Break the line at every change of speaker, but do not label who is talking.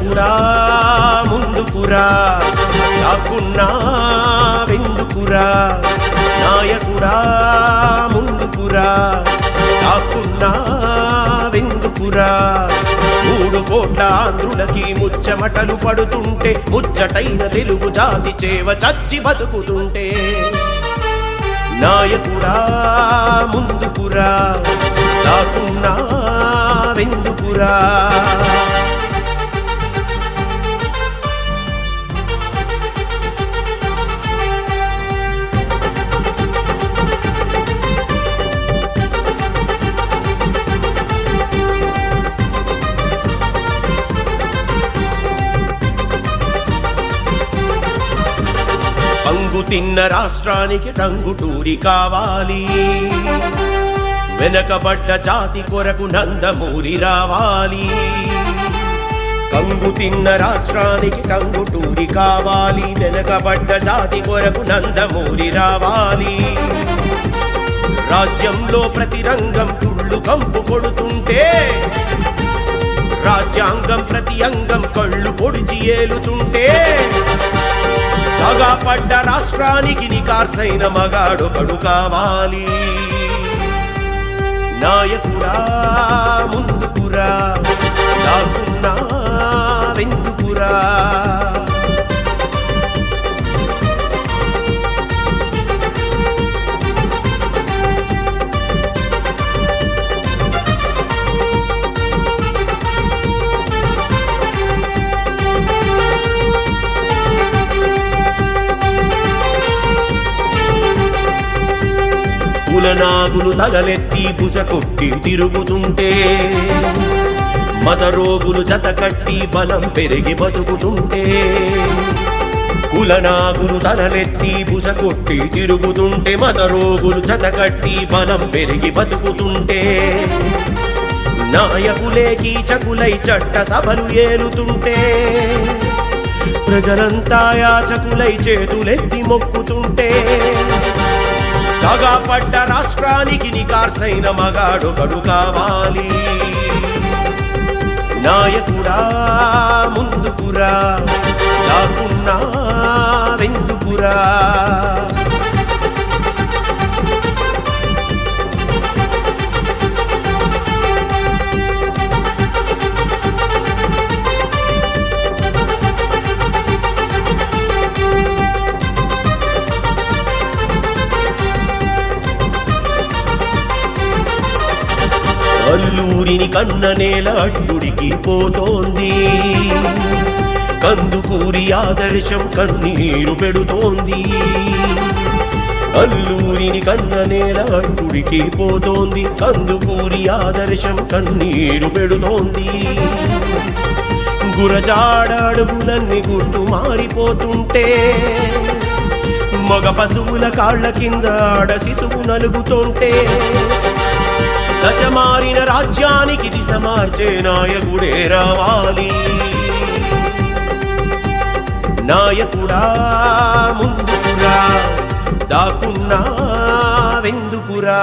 నాయకుడా ముందుకురా, దాక్కున్నా వెందుకురా, నాయకుడా ముందుకురా, దాక్కున్నా వెందుకురా. 3 కోట్ల ఆంధ్రులకి ముచ్చమటలు పడుతుంటే, ముచ్చటైన తెలుగు జాతి చేవ చచ్చి బతుకుతుంటే, నాయకుడా ముందుకురా, దాక్కున్నా వెందుకురా. పంగు తిన్న రాష్ట్రానికి టంగుటూరి కావాలి, వెనకబడ్డ జాతి కొరకు నందమూరి రావాలి. కంగు తిన్న రాష్ట్రానికి టంగుటూరి కావాలి, వెనకబడ్డ జాతి కొరకు నందమూరి రావాలి. రాజ్యంలో ప్రతి రంగం కుళ్ళు కంపు కొడుతుంటే, రాజ్యాంగం ప్రతి అంగం కళ్ళు పొడిచి ఏలుతుంటే, పడ్డ రాష్ట్రానికి నికార్సైన మగాడొకడు కావాలి. నాయకుడా ముందుకురా, దాక్కున్నా వెందుకురా. కులనాగులు తలలెత్తి బుసకొట్టి తిరుగుతుంటే, మత రోగులు జతకట్టి బలం పెరిగి బతుకుతుంటే, కులనాగులు తలలెత్తి బుసకొట్టి తిరుగుతుంటే, మత రోగులు జతకట్టి బలం పెరిగి బతుకుతుంటే, నాయకులే కీచకులై చట్ట సభలు ఏలుతుంటే, ప్రజలంతా యాచకులై చేతులెత్తి మొక్కుతుంటే, పడ్డ రాష్ట్రానికి నికార్సైన మగాడొకడు కావాలి. నాయకుడా ముందుకురా, దాక్కున్నా వెందుకురా. అల్లూరిని కన్న నేల అడ్డుడికి పోతోంది, కందుకూరి ఆదర్శం కన్నీరు పెడుతోంది. అల్లూరిని కన్న నేల అడ్డుడికి పోతోంది, కందుకూరి ఆదర్శం కన్నీరు పెడుతోంది. గురజాడ అడుగులన్నీ గుర్తు మారిపోతుంటే, మగ పశువుల కాళ్ల కింద ఆడ శిశువు నలుగుతుంటే, దశమారిన రాజ్యానికి దిశ మార్చే నాయకుడే రావాలి. నాయకుడా ముందుకురా, దాక్కున్నా వెందుకురా.